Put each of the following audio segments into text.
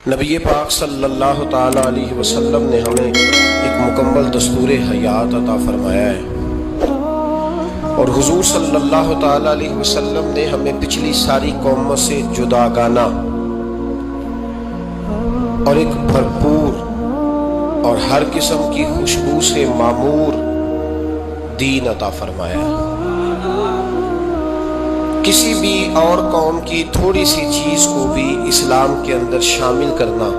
نبی پاک صلی اللہ تعالیٰ علیہ وسلم نے ہمیں ایک مکمل دستور حیات عطا فرمایا ہے، اور حضور صلی اللہ تعالیٰ علیہ وسلم نے ہمیں پچھلی ساری قوموں سے جداگانہ اور ایک بھرپور اور ہر قسم کی خوشبو سے معمور دین عطا فرمایا ہے۔ کسی بھی اور قوم کی تھوڑی سی چیز کو بھی اسلام کے اندر شامل کرنا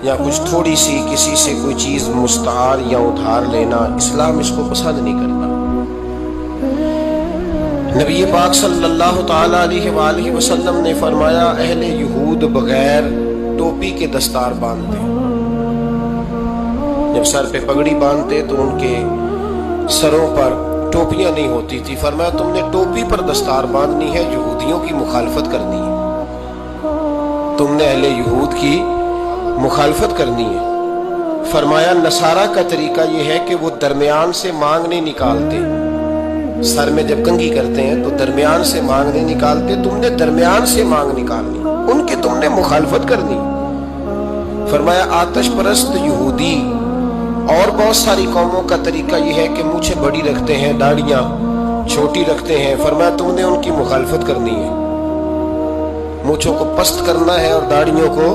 یا کچھ تھوڑی سی کسی سے کوئی چیز مستعار یا ادھار لینا، اسلام اس کو پسند نہیں کرتا۔ نبی پاک صلی اللہ تعالیٰ علیہ وآلہ وسلم نے فرمایا، اہل یہود بغیر ٹوپی کے دستار باندھتے، جب سر پہ پگڑی باندھتے تو ان کے سروں پر ٹوپیاں نہیں ہوتی تھی۔ فرمایا تم نے ٹوپی پر دستار باندھنی ہے، یہودیوں کی مخالفت کرنی ہے، تم نے اہل یہود کی مخالفت کرنی ہے۔ فرمایا نصارہ کا طریقہ یہ ہے کہ وہ درمیان سے مانگ نہیں نکالتے، سر میں جب کنگھی کرتے ہیں تو درمیان سے مانگ نہیں نکالتے، تم نے درمیان سے مانگ نکالنی، ان کی تم نے مخالفت کرنی۔ فرمایا آتش پرست یہودی اور بہت ساری قوموں کا طریقہ یہ ہے کہ مونچھیں بڑی رکھتے ہیں، داڑیاں چھوٹی رکھتے ہیں۔ فرمایا تم نے ان کی مخالفت کرنی ہے، مونچھوں کو پست کرنا ہے اور داڑیوں کو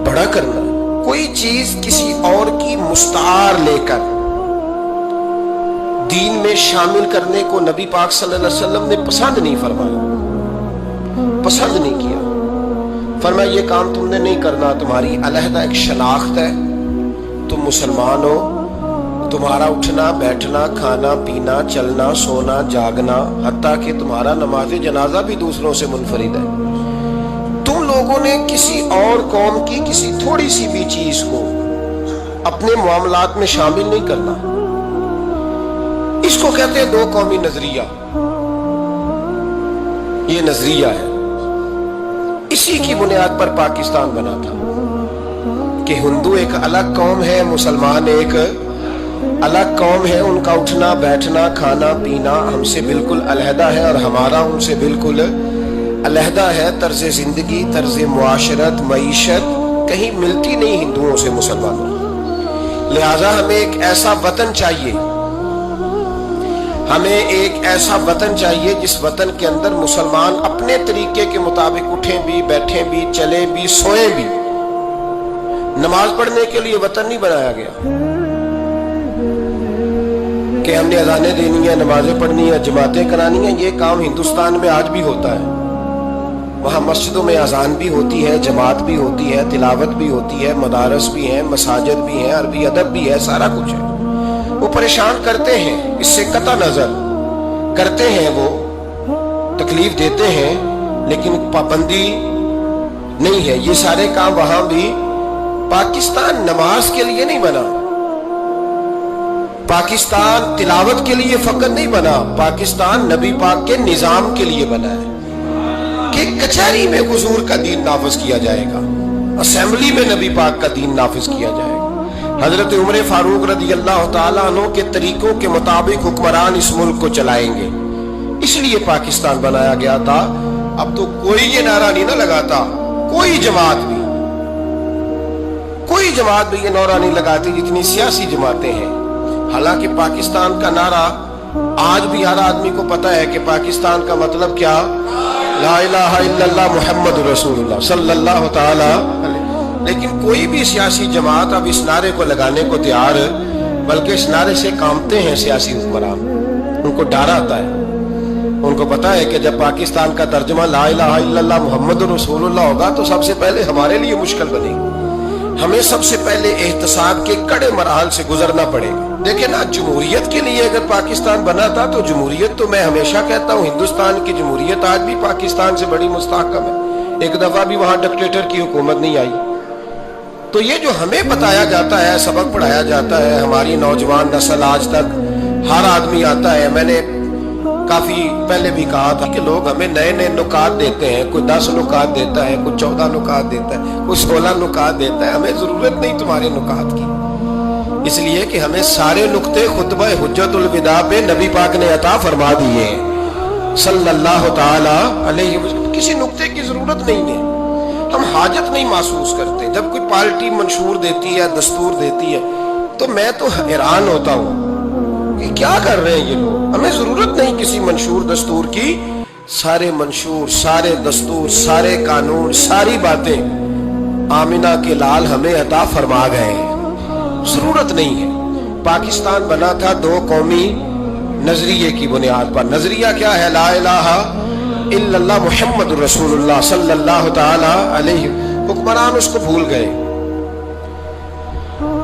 بڑا کرنا ہے۔ کوئی چیز کسی اور کی مستعار لے کر دین میں شامل کرنے کو نبی پاک صلی اللہ علیہ وسلم نے پسند نہیں فرمایا، پسند نہیں کیا۔ فرمایا یہ کام تم نے نہیں کرنا، تمہاری علیحدہ ایک شناخت ہے، تم مسلمان ہو، تمہارا اٹھنا بیٹھنا کھانا پینا چلنا سونا جاگنا حتیٰ کہ تمہارا نماز جنازہ بھی دوسروں سے منفرد ہے۔ تم لوگوں نے کسی اور قوم کی کسی تھوڑی سی بھی چیز کو اپنے معاملات میں شامل نہیں کرنا۔ اس کو کہتے ہیں دو قومی نظریہ، یہ نظریہ ہے، اسی کی بنیاد پر پاکستان بنا تھا کہ ہندو ایک الگ قوم ہے، مسلمان ایک الگ قوم ہے، ان کا اٹھنا بیٹھنا کھانا پینا ہم سے بالکل علیحدہ ہے اور ہمارا ان سے بالکل علیحدہ ہے۔ طرز زندگی طرز معاشرت معیشت کہیں ملتی نہیں ہندوؤں سے مسلمانوں، لہٰذا ہمیں ایک ایسا وطن چاہیے، ہمیں ایک ایسا وطن چاہیے جس وطن کے اندر مسلمان اپنے طریقے کے مطابق اٹھیں بھی بیٹھیں بھی چلیں بھی سوئیں بھی۔ نماز پڑھنے کے لیے وطن نہیں بنایا گیا کہ ہم نے اذانیں دینی ہیں، نمازیں پڑھنی ہیں، جماعتیں کرانی ہیں۔ یہ کام ہندوستان میں آج بھی ہوتا ہے، وہاں مسجدوں میں اذان بھی ہوتی ہے، جماعت بھی ہوتی ہے، تلاوت بھی ہوتی ہے، مدارس بھی ہیں، مساجد بھی ہیں، عربی ادب بھی ہے، سارا کچھ ہے۔ وہ پریشان کرتے ہیں، اس سے قطع نظر کرتے ہیں، وہ تکلیف دیتے ہیں، لیکن پابندی نہیں ہے۔ یہ سارے کام وہاں بھی۔ پاکستان نماز کے لیے نہیں بنا، پاکستان تلاوت کے لیے فقط نہیں بنا، پاکستان نبی پاک کے نظام کے لیے بنا ہے کہ کچہری میں حضور کا دین نافذ کیا جائے گا، اسمبلی میں نبی پاک کا دین نافذ کیا جائے گا۔ حضرت عمر فاروق رضی اللہ تعالیٰ عنہ کے طریقوں کے مطابق حکمران اس ملک کو چلائیں گے، اس لیے پاکستان بنایا گیا تھا۔ اب تو کوئی یہ نعرہ نہیں نہ لگاتا، کوئی جماعت بھی یہ نعرہ نہیں لگاتی جتنی سیاسی جماعتیں ہیں۔ حالانکہ پاکستان کا نعرہ آج بھی ہر آدمی کو پتہ ہے کہ پاکستان کا مطلب کیا، لا الہ الا اللہ محمد رسول اللہ صلی اللہ تعالی علیہ۔ لیکن کوئی بھی سیاسی جماعت اب اس نعرے کو لگانے کو تیار، بلکہ اس نعرے سے کانپتے ہیں سیاسی حکمران، ان کو ڈر آتا ہے، ان کو پتہ ہے کہ جب پاکستان کا ترجمہ لا الہ الا اللہ محمد رسول اللہ ہوگا تو سب سے پہلے ہمارے لیے مشکل بنے گی، ہمیں سب سے پہلے احتساب کے کڑے مراحل سے گزرنا پڑے گا۔ دیکھیں نا، جمہوریت کے لیے اگر پاکستان بنا تھا تو جمہوریت تو میں ہمیشہ کہتا ہوں ہندوستان کی جمہوریت آج بھی پاکستان سے بڑی مستحکم ہے، ایک دفعہ بھی وہاں ڈکٹیٹر کی حکومت نہیں آئی۔ تو یہ جو ہمیں بتایا جاتا ہے، سبق پڑھایا جاتا ہے، ہماری نوجوان نسل آج تک ہر آدمی آتا ہے، میں نے کافی پہلے بھی کہا تھا کہ لوگ ہمیں نئے نئے نکات دیتے ہیں، کوئی 10 نکات دیتا ہے، کوئی 14 نکات دیتا ہے، کوئی 16 نکات دیتا ہے۔ ہمیں ضرورت نہیں تمہارے نکات کی، اس لیے کہ ہمیں سارے نکتے خطبہ حجت الوداع پہ نبی پاک نے عطا فرما دیے صلی اللہ تعالی علیہ وسلم، کسی نکتے کی ضرورت نہیں ہے۔ ہم حاجت نہیں محسوس کرتے. جب کوئی پارٹی منشور دیتی ہے، دستور دیتی ہے، تو میں تو حیران ہوتا ہوں کہ کیا کر رہے ہیں یہ لوگ. ہمیں ضرورت نہیں کسی منشور دستور کی. سارے منشور، سارے دستور، سارے قانون، ساری باتیں آمنہ کے لال ہمیں عطا فرما گئے ہیں. ضرورت نہیں ہے. پاکستان بنا تھا دو قومی نظریے کی بنیاد پر. نظریہ کیا ہے؟ لا الہ الا اللہ محمد رسول اللہ صلی اللہ تعالی علیہ. حکمران اس کو بھول گئے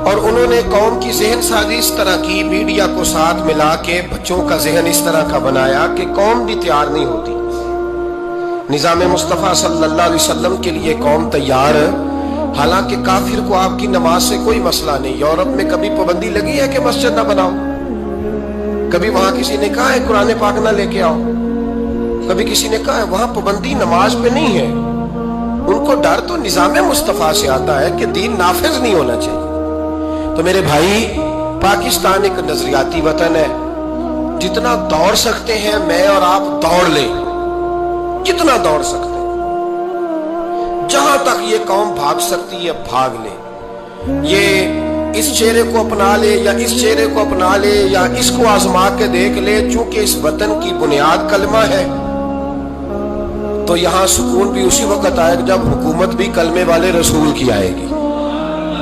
اور انہوں نے قوم کی ذہن سازی اس طرح کی، میڈیا کو ساتھ ملا کے بچوں کا ذہن اس طرح کا بنایا کہ قوم بھی تیار نہیں ہوتی. نظام مصطفیٰ صلی اللہ علیہ وسلم کے لیے قوم تیار، حالانکہ کافر کو آپ کی نماز سے کوئی مسئلہ نہیں. یورپ میں کبھی پابندی لگی ہے کہ مسجد نہ بناؤ؟ کبھی وہاں کسی نے کہا ہے قرآن پاک نہ لے کے آؤ؟ کبھی کسی نے کہا ہے؟ وہاں پابندی نماز پہ نہیں ہے. ان کو ڈر تو نظام مصطفیٰ سے آتا ہے کہ دین نافذ نہیں ہونا چاہیے. تو میرے بھائی، پاکستان ایک نظریاتی وطن ہے. جتنا دوڑ سکتے ہیں میں اور آپ دوڑ لیں، جتنا دوڑ سکتے ہیں. جہاں تک یہ قوم بھاگ سکتی ہے بھاگ لے. یہ اس چہرے کو اپنا لے یا اس چہرے کو اپنا لے یا اس کو آزما کے دیکھ لے. چونکہ اس وطن کی بنیاد کلمہ ہے تو یہاں سکون بھی اسی وقت آئے گا جب حکومت بھی کلمے والے رسول کی آئے گی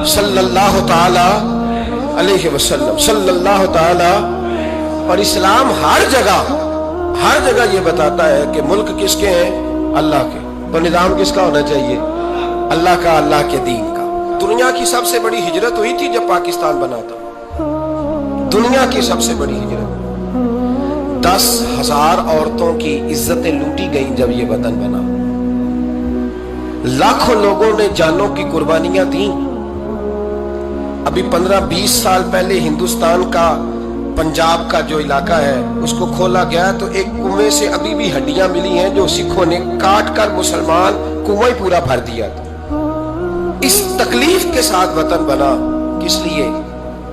صلی اللہ تعالی علیہ وسلم، صلی اللہ تعالی. اور اسلام ہر جگہ یہ بتاتا ہے کہ ملک کس کے ہیں؟ اللہ کے. تو نظام کس کا ہونا چاہیے؟ اللہ کا، اللہ کے دین کا. دنیا کی سب سے بڑی ہجرت ہوئی تھی جب پاکستان بنا تھا. دنیا کی سب سے بڑی ہجرت. 10,000 عورتوں کی عزتیں لوٹی گئیں جب یہ وطن بنا. لاکھوں لوگوں نے جانوں کی قربانیاں دیں. ابھی 15-20 سال پہلے ہندوستان کا پنجاب کا جو علاقہ ہے اس کو کھولا گیا تو ایک کنویں سے ابھی بھی ہڈیاں ملی ہیں جو سکھوں نے کاٹ کر مسلمان کنواں پورا بھر دیا تھا. اس تکلیف کے ساتھ وطن بنا. کس لیے؟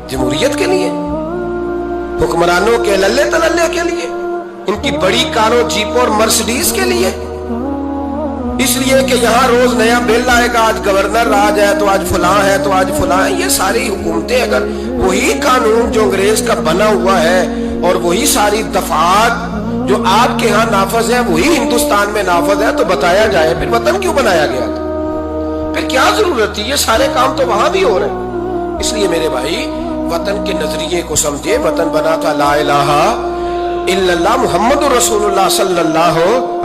جمہوریت کے لیے، حکمرانوں کے للے تللے کے لیے، ان کی بڑی کاروں، جیپوں اور مرسڈیز کے لیے. اس لیے کہ یہاں روز نیا بل آئے گا، آج گورنر راج ہے تو آج فلاں ہے تو آج فلاں ہے. یہ ساری حکومتیں اگر وہی قانون جو انگریز کا بنا ہوا ہے اور وہی ساری دفعات جو آپ کے ہاں نافذ ہے وہی ہندوستان میں نافذ ہے تو بتایا جائے پھر وطن کیوں بنایا گیا تھا؟ پھر کیا ضرورت تھی؟ یہ سارے کام تو وہاں بھی ہو رہے ہیں. اس لیے میرے بھائی، وطن کے نظریے کو سمجھے. وطن بنا تھا لا الہ الا اللہ محمد رسول اللہ صلی اللہ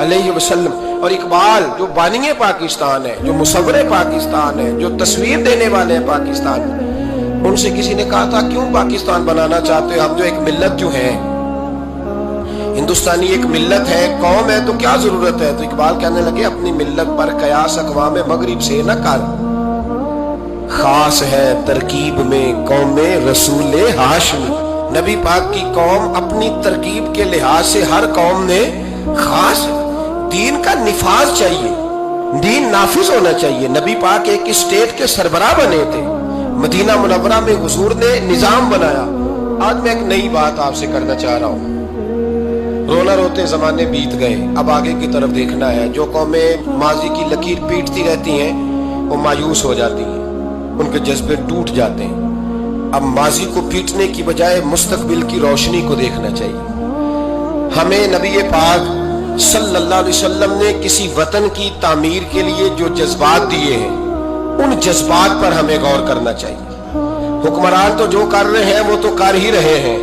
علیہ وسلم. اور اقبال جو بانی پاکستان ہے، جو مصور پاکستان ہے، جو تصویر دینے والے ہیں پاکستان، ان سے کسی نے کہا تھا کیوں پاکستان بنانا چاہتے ہو؟ ہم جو ایک ملت جو ہے، ہندوستانی ایک ملت ہے، قوم ہے، تو کیا ضرورت ہے؟ تو اقبال کہنے لگے اپنی ملت پر قیاس اقوام مغرب سے نہ کر. خاص ہے ترکیب میں قوم رسول ہاشمی. نبی پاک کی قوم اپنی ترکیب کے لحاظ سے ہر قوم نے خاص. دین کا نفاذ چاہیے، دین نافذ ہونا چاہیے. نبی پاک ایک اسٹیٹ کے سربراہ بنے تھے. مدینہ منورہ میں حضور نے نظام بنایا. آج میں ایک نئی بات آپ سے کرنا چاہ رہا ہوں. رونا روتے زمانے بیت گئے، اب آگے کی طرف دیکھنا ہے. جو قومیں ماضی کی لکیر پیٹتی رہتی ہیں وہ مایوس ہو جاتی ہیں، ان کے جذبے ٹوٹ جاتے ہیں. اب ماضی کو پیٹنے کی بجائے مستقبل کی روشنی کو دیکھنا چاہیے. ہمیں نبی پاک صلی اللہ علیہ وسلم نے کسی وطن کی تعمیر کے لیے جو جذبات دیے ہیں ان جذبات پر ہمیں غور کرنا چاہیے. حکمران تو جو کر رہے ہیں وہ تو کر ہی رہے ہیں،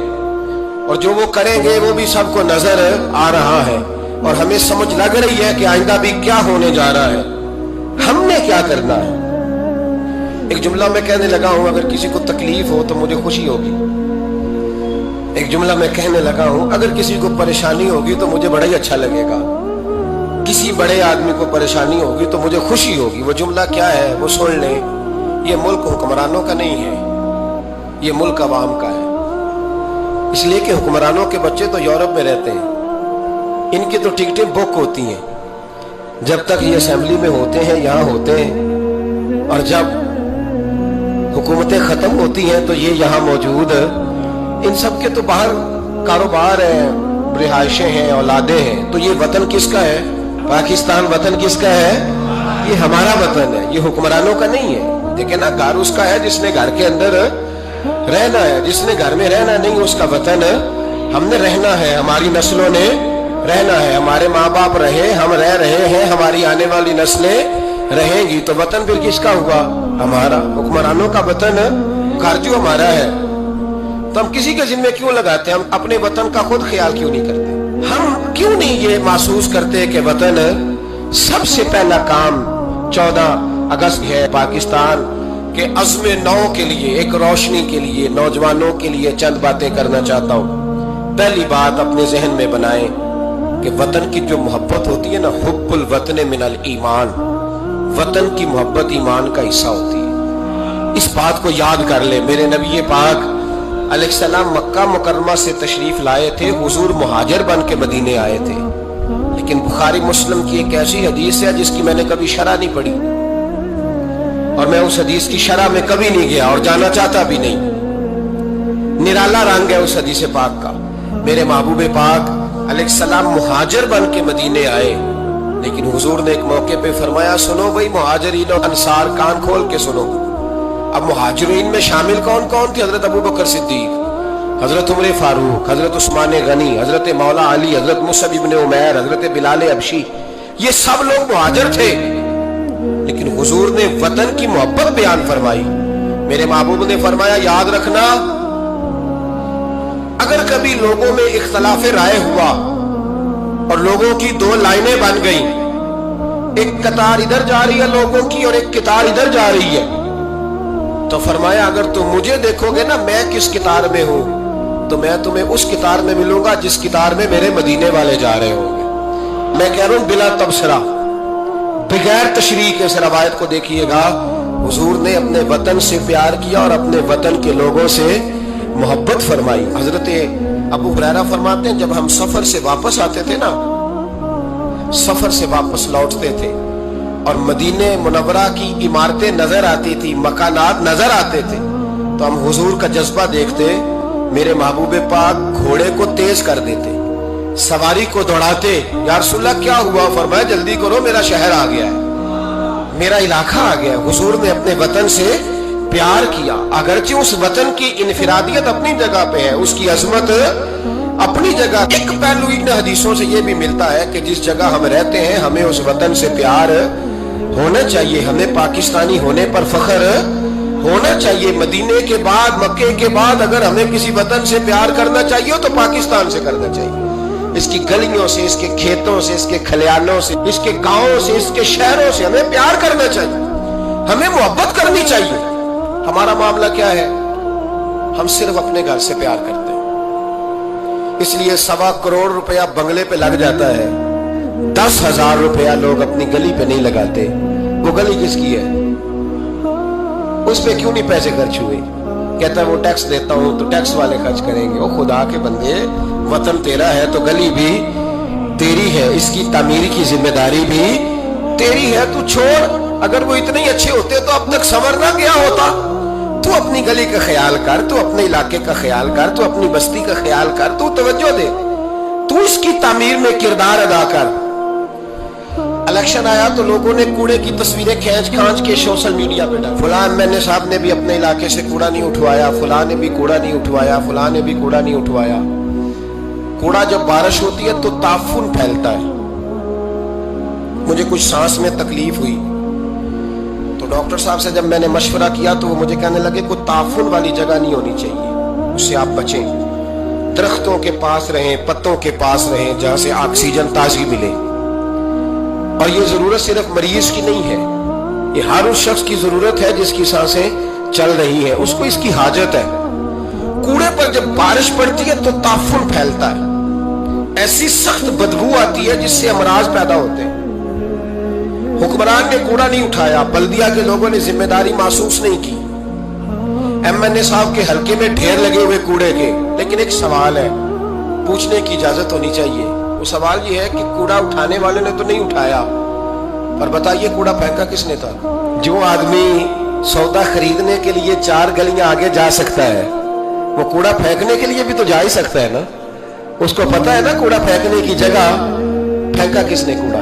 اور جو وہ کریں گے وہ بھی سب کو نظر آ رہا ہے، اور ہمیں سمجھ لگ رہی ہے کہ آئندہ بھی کیا ہونے جا رہا ہے، ہم نے کیا کرنا ہے. ایک جملہ میں کہنے لگا ہوں، اگر کسی کو تکلیف ہو تو مجھے خوشی ہوگی. ایک جملہ میں کہنے لگا ہوں، اگر کسی کو پریشانی ہوگی تو مجھے بڑا ہی اچھا لگے گا. کسی بڑے آدمی کو پریشانی ہوگی تو مجھے خوشی ہوگی. وہ جملہ کیا ہے وہ سن لیں. یہ ملک حکمرانوں کا نہیں ہے، یہ ملک عوام کا ہے. اس لیے کہ حکمرانوں کے بچے تو یورپ میں رہتے ہیں، ان کی تو ٹکٹیں بک ہوتی ہیں. جب تک یہ اسمبلی میں ہوتے ہیں یہاں ہوتے ہیں، اور جب حکومتیں ختم ہوتی ہیں تو یہ یہاں موجود. ان سب کے تو باہر کاروبار ہیں، رہائشیں ہیں، اولادیں ہیں. تو یہ وطن کس کا ہے؟ پاکستان وطن کس کا ہے؟ یہ ہمارا وطن ہے، یہ حکمرانوں کا نہیں ہے۔ دیکھیں نا، گھر اس کا ہے جس نے گھر کے اندر رہنا ہے، جس نے گھر میں رہنا نہیں اس کا وطن ہم نے رہنا ہے، ہماری نسلوں نے رہنا ہے، ہمارے ماں باپ رہے، ہم رہ رہے ہیں، ہماری آنے والی نسلیں رہیں گی، تو وطن پھر کس کا ہوا؟ ہمارا۔ حکمرانوں کا وطن گھر جو ہمارا ہے، تو ہم کسی کے ذمہ کیوں لگاتے ہیں؟ ہم اپنے وطن کا خود خیال کیوں نہیں کرتے؟ ہم کیوں نہیں یہ محسوس کرتے کہ وطن سب سے پہلا کام 14 اگست ہے پاکستان کے عزم نو کے لیے، ایک روشنی کے لیے، نوجوانوں کے لیے چند باتیں کرنا چاہتا ہوں۔ پہلی بات اپنے ذہن میں بنائیں کہ وطن کی جو محبت ہوتی ہے نا، حب الوطن من الایمان، وطن کی محبت ایمان کا حصہ ہوتی ہے۔ اس بات کو یاد کر لے۔ میرے نبی پاک علیہ السلام مکہ مکرمہ سے تشریف لائے تھے، حضور مہاجر بن کے مدینے آئے تھے، لیکن بخاری مسلم کی ایک ایسی حدیث ہے جس کی میں نے کبھی شرح نہیں پڑھی، اور میں اس حدیث کی شرح میں کبھی نہیں گیا اور جانا چاہتا بھی نہیں۔ نرالا رنگ ہے اس حدیث پاک کا۔ میرے محبوب پاک علیہ السلام مہاجر بن کے مدینے آئے، لیکن حضور نے ایک موقع پہ فرمایا، سنو بھئی مہاجرین اور انصار، کان کھول کے سنو۔ اب مہاجرین میں شامل کون کون تھے؟ حضرت ابو بکر صدیق، حضرت عمر فاروق، حضرت عثمان غنی، حضرت مولا علی، حضرت مصعب بن عمیر، حضرت بلال حبشی، یہ سب لوگ مہاجر تھے، لیکن حضور نے وطن کی محبت بیان فرمائی۔ میرے محبوب نے فرمایا، یاد رکھنا، اگر کبھی لوگوں میں اختلاف رائے ہوا اور لوگوں کی دو لائنیں بن گئیں، ایک قطار ادھر جا رہی ہے لوگوں کی اور ایک قطار ادھر جا رہی ہے، تو فرمایا اگر تم مجھے دیکھو گے نا میں کس قطار میں ہوں، تو میں تمہیں اس قطار میں ملوں گا جس قطار میں میرے مدینے والے جا رہے ہوں گے۔ میں کہہ رہا ہوں بلا تبصرہ، بغیر تشریح کے اس روایت کو دیکھیے گا، حضور نے اپنے وطن سے پیار کیا اور اپنے وطن کے لوگوں سے محبت فرمائی۔ حضرت ابو ہریرہ فرماتے ہیں، جب ہم سفر سے واپس آتے تھے نا، سفر سے واپس لوٹتے تھے اور مدینہ منورہ کی عمارتیں نظر آتی تھی، مکانات نظر آتے تھے، تو ہم حضور کا جذبہ دیکھتے، میرے محبوب پاک گھوڑے کو تیز کر دیتے، سواری کو دوڑاتے، یا رسول اللہ کیا ہوا؟ فرمایا جلدی کرو، میرا شہر آ گیا ہے، میرا علاقہ آ گیا ہے۔ حضور نے اپنے وطن سے پیار کیا، اگرچہ اس وطن کی انفرادیت اپنی جگہ پہ ہے، اس کی عظمت اپنی جگہ۔ ایک پہلو ان حدیثوں سے یہ بھی ملتا ہے کہ جس جگہ ہم رہتے ہیں ہمیں اس وطن سے پیار ہونا چاہیے، ہمیں پاکستانی ہونے پر فخر ہونا چاہیے۔ مدینے کے بعد، مکے کے بعد اگر ہمیں کسی وطن سے پیار کرنا چاہیے تو پاکستان سے کرنا چاہیے، اس کی گلیوں سے، اس کے کھیتوں سے، اس کے کھلیانوں سے، اس کے گاؤں سے، اس کے شہروں سے ہمیں پیار کرنا چاہیے، ہمیں محبت کرنی چاہیے۔ ہمارا معاملہ کیا ہے؟ ہم صرف اپنے گھر سے پیار کرتے ہیں، اس لیے 1.25 کروڑ روپیہ بنگلے پہ لگ جاتا ہے، 10,000 روپیہ لوگ اپنی گلی پہ نہیں لگاتے۔ وہ گلی کس کی ہے؟ اس پہ کیوں نہیں پیسے خرچ ہوئے؟ کہتا ہے وہ ٹیکس دیتا ہوں تو ٹیکس والے خرچ کریں گے۔ وہ خدا کے بندے، وطن تیرا ہے تو گلی بھی تیری ہے، اس کی تعمیر کی ذمہ داری بھی تیری ہے، تو چھوڑ۔ اگر وہ اتنے ہی اچھے ہوتے تو اب تک سنور نہ گیا ہوتا۔ تو اپنی گلی کا خیال کر، تو اپنے علاقے کا خیال کر، تو اپنی بستی کا خیال کر، تو توجہ دے، تو اس کی تعمیر میں کردار ادا کر۔ الیکشن آیا تو لوگوں نے کوڑے کی تصویریں کھینچ کھانچ کے سوشل میڈیا پہ ڈالی، فلاں ایم صاحب نے بھی اپنے علاقے سے کوڑا نہیں اٹھوایا، فلاں نے بھی کوڑا نہیں اٹھوایا، فلاں نے بھی کوڑا نہیں اٹھوایا۔ کوڑا جب بارش ہوتی ہے تو تعفن پھیلتا ہے۔ مجھے کچھ سانس میں تکلیف ہوئی تو ڈاکٹر صاحب سے جب میں نے مشورہ کیا تو وہ مجھے کہنے لگے کوئی تعفن والی جگہ نہیں ہونی چاہیے، اس سے آپ بچیں، درختوں کے پاس رہیں، پتوں کے پاس رہیں جہاں سے آکسیجن تازی ملے۔ اور یہ ضرورت صرف مریض کی نہیں ہے، یہ ہر اس شخص کی ضرورت ہے جس کی سانسیں چل رہی ہیں، اس کو اس کی حاجت ہے۔ کوڑے پر جب بارش پڑتی ہے تو تعفن پھیلتا ہے، ایسی سخت بدبو آتی ہے جس سے امراض پیدا ہوتے ہیں۔ حکمران نے کوڑا نہیں اٹھایا، بلدیہ کے لوگوں نے ذمہ داری محسوس نہیں کی، ایم این اے صاحب کے حلقے میں ڈھیر لگے ہوئے کوڑے کے، لیکن ایک سوال ہے، پوچھنے کی اجازت ہونی چاہیے۔ وہ سوال یہ ہے کہ کوڑا اٹھانے والے نے تو نہیں اٹھایا، پر بتائیے کوڑا پھینکا کس نے تھا؟ جو آدمی سودا خریدنے کے لیے 4 گلیاں آگے جا سکتا ہے، وہ کوڑا پھینکنے کے لیے بھی تو جا ہی سکتا ہے نا، اس کو پتا ہے نا کوڑا پھینکنے کی جگہ، پھینکا کس نے کوڑا؟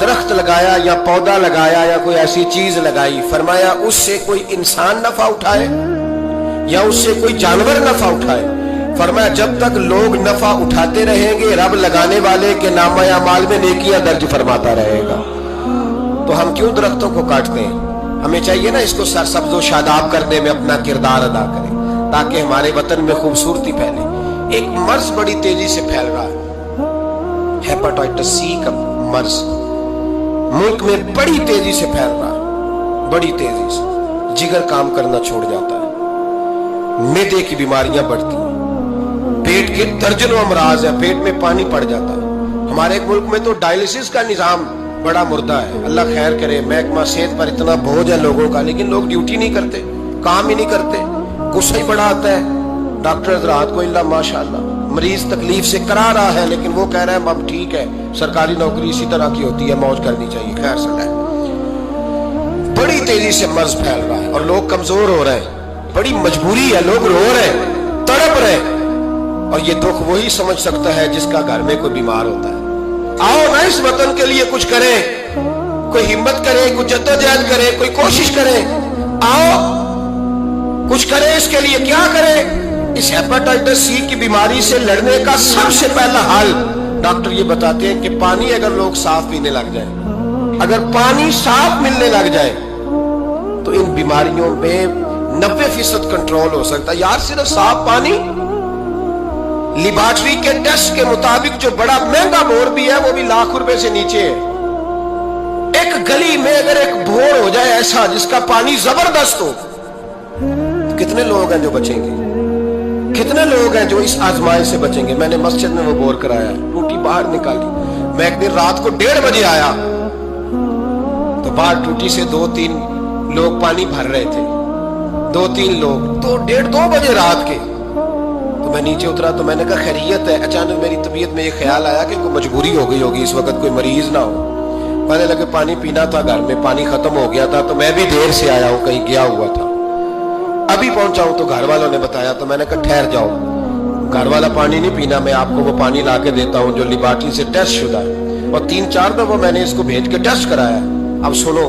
درخت لگایا یا پودا لگایا یا کوئی ایسی چیز لگائی، فرمایا اس سے کوئی انسان نفع اٹھائے یا اس سے کوئی جانور نفع اٹھائے، فرمایا جب تک لوگ نفع اٹھاتے رہیں گے رب لگانے والے کے نامہ اعمال میں نیکیاں درج فرماتا رہے گا۔ تو ہم کیوں درختوں کو کاٹتے ہیں؟ ہمیں چاہیے نا اس کو سرسبز و شاداب کرنے میں اپنا کردار ادا کریں تاکہ ہمارے وطن میں خوبصورتی پھیلے۔ ایک مرض بڑی تیزی سے پھیل رہا ہے، ہیپاٹائٹس سی کا مرض ملک میں بڑی تیزی سے پھیل رہا ہے، بڑی تیزی سے جگر کام کرنا چھوڑ جاتا ہے، معدے کی بیماریاں بڑھتی ہیں، پیٹ کے درجنوں امراض ہیں، پیٹ میں پانی پڑ جاتا ہے۔ ہمارے ملک میں تو ڈائلسس کا نظام بڑا مردہ ہے، اللہ خیر کرے۔ محکمہ صحت پر اتنا بوجھ ہے لوگوں کا، لیکن لوگ ڈیوٹی نہیں کرتے، کام ہی نہیں کرتے، غصہ ہی بڑا آتا ہے ڈاکٹر حضرات کو، اللہ ماشاءاللہ مریض تکلیف سے کرا رہا ہے لیکن وہ کہہ رہا ہے اب ٹھیک ہے، سرکاری نوکری اسی طرح کی ہوتی ہے، موج کرنی چاہیے، خیر سے ہے۔ بڑی تیزی سے مرض پھیل رہا ہے اور لوگ کمزور ہو رہے ہیں، بڑی مجبوری ہے، لوگ رو رہے ہیں، تڑپ رہے ہیں، اور یہ دکھ وہی سمجھ سکتا ہے جس کا گھر میں کوئی بیمار ہوتا ہے۔ آؤ نا اس وطن کے لیے کچھ کریں، کوئی ہمت کرے، کوئی جدوجہد کرے، کوئی کوشش کرے، آؤ کچھ کریں اس کے لیے۔ کیا کریں؟ اس ہیپاٹائٹس سی کی بیماری سے لڑنے کا سب سے پہلا حل ڈاکٹر یہ بتاتے ہیں کہ پانی اگر لوگ صاف پینے لگ جائیں، اگر پانی صاف ملنے لگ جائے تو ان بیماریوں میں 90% کنٹرول ہو سکتا ہے۔ یار صرف صاف پانی، لیبارٹری کے ٹیسٹ کے مطابق جو بڑا مہنگا بور بھی ہے وہ بھی لاکھ روپے سے نیچے ہے۔ ایک گلی میں اگر ایک بور ہو جائے ایسا جس کا پانی زبردست ہو، کتنے لوگ ہیں جو بچیں گے؟ کتنے لوگ ہیں جو اس آزمائش سے بچیں گے؟ میں نے مسجد میں وہ بور کرایا، ٹوٹی باہر نکالی، میں ایک دن رات کو 1:30 بجے آیا تو باہر ٹوٹی سے 2-3 لوگ پانی بھر رہے تھے، 2-3 لوگ، تو 1:30-2 بجے رات کے۔ تو میں نیچے اترا تو میں نے کہا خیریت ہے؟ اچانک میری طبیعت میں یہ خیال آیا کہ کوئی مجبوری ہو گئی ہوگی، اس وقت کوئی مریض نہ ہو۔ پہلے لگے پانی پینا تھا، گھر میں پانی ختم ہو گیا تھا تو میں بھی دیر سے آیا ہوں، کہیں گیا ہوا تھا، ابھی پہنچا ہوں تو گھر والوں نے بتایا تو میں نے کہا ٹھہر جاؤ، گھر والا پانی نہیں پینا، میں آپ کو وہ پانی لا کے دیتا ہوں جو لیبارٹری سے ٹیسٹ شدہ ہے، اور 3-4 دفعہ میں نے اس کو بھیج کے ٹیسٹ کرایا۔ اب سنو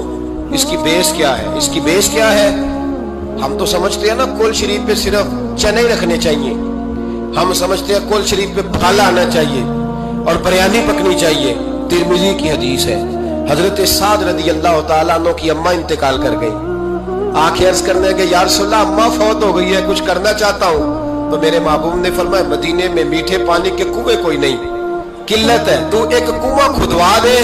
اس کی بیس کیا ہے، اس کی بیس کیا ہے؟ ہم تو سمجھتے ہیں نا کل شریف پہ صرف چنے رکھنے چاہیے، ہم سمجھتے ہیں کل شریف پہ پھل آنا چاہیے اور بریانی پکنی چاہیے۔ ترمذی کی حدیث ہے، حضرت سعد رضی اللہ تعالیٰ عنہ کی اماں انتقال کر گئی، آنکھیں عرض کرنے کہ یا رسول اللہ اماں فوت ہو گئی ہے، کچھ کرنا چاہتا ہوں۔ تو میرے محبوب نے فرمایا مدینے میں میٹھے پانی کے کنویں کوئی نہیں، قلت ہے، تو ایک کنواں کھدوا دے،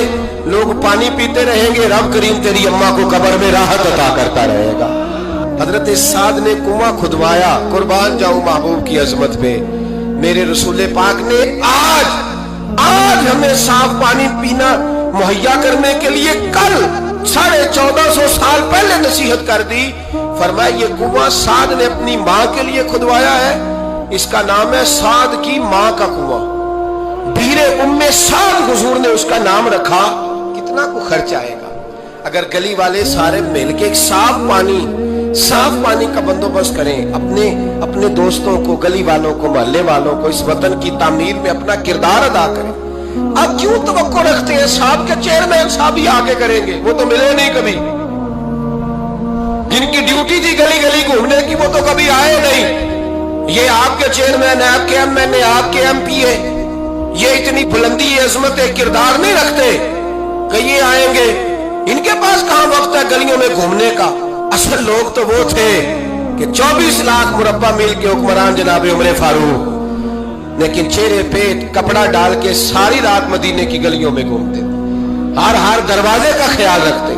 لوگ پانی پیتے رہیں گے، رب کریم تیری اماں کو قبر میں راحت عطا کرتا رہے گا۔ حضرت سعد نے کنواں کھدوایا، قربان جاؤں محبوب کی عظمت پہ۔ میرے رسول پاک نے آج ہمیں صاف پانی پینا مہیا کرنے کے لیے کل 1450 سال پہلے نصیحت کر دی، فرمایا یہ کنواں سعد نے اپنی ماں کے لیے کھدوایا ہے، اس کا نام ہے سعد کی ماں کا کنواں، بیر ام سعد حضور نے اس کا نام رکھا۔ کتنا کو خرچ آئے گا اگر گلی والے سارے مل کے ایک صاف پانی کا بندوبست کریں، اپنے دوستوں کو، گلی والوں کو، محلے والوں کو اس وطن کی تعمیر میں اپنا کردار ادا کریں۔ اب کیوں توقع رکھتے ہیں صاحب کے چیئرمین صاحب ہی آگے کریں گے؟ وہ تو ملے نہیں کبھی، جن کی ڈیوٹی تھی گلی گلی گھومنے کی وہ تو کبھی آئے نہیں۔ یہ آپ کے چیئرمین، آپ کے ایم این اے، آپ کے ایم پی اے، یہ اتنی بلندی عظمت کردار نہیں رکھتے کہ یہ آئیں گے، ان کے پاس کہاں وقت ہے گلیوں میں گھومنے کا؟ اصل لوگ تو وہ تھے کہ 24 لاکھ مربع میل کے حکمران جناب عمر فاروق، لیکن چہرے پہ کپڑا ڈال کے ساری رات مدینے کی گلیوں میں گھومتے، ہر دروازے کا خیال رکھتے،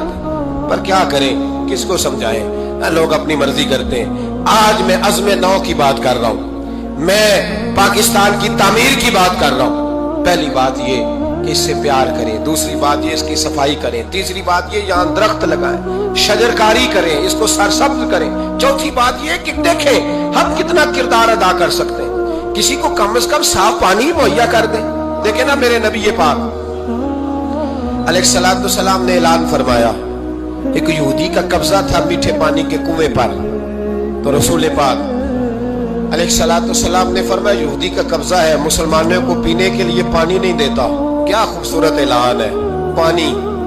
پر کیا کریں، کس کو سمجھائیں؟ لوگ اپنی مرضی کرتے ہیں۔ آج میں عزم نو کی بات کر رہا ہوں، میں پاکستان کی تعمیر کی بات کر رہا ہوں۔ پہلی بات یہ کہ اس سے پیار کریں، دوسری بات یہ اس کی صفائی کریں، تیسری بات یہ یہاں درخت لگائیں، شجرکاری کریں، اس کو سرسبز کریں، چوتھی بات یہ کہ دیکھیں ہم کتنا کردار ادا کر سکتے ہیں، کسی کو کم از کم صاف پانی مہیا کر دیں۔ دیکھیں نا میرے نبی پاک علیہ الصلوۃ والسلام نے اعلان فرمایا، ایک یہودی کا قبضہ تھا میٹھے پانی کے کنویں پر، تو رسول پاک علیہ الصلوۃ والسلام نے فرمایا یہودی کا قبضہ ہے، مسلمانوں کو پینے کے لیے پانی نہیں دیتا۔ کیا خوبصورت اعلان ہے، پانی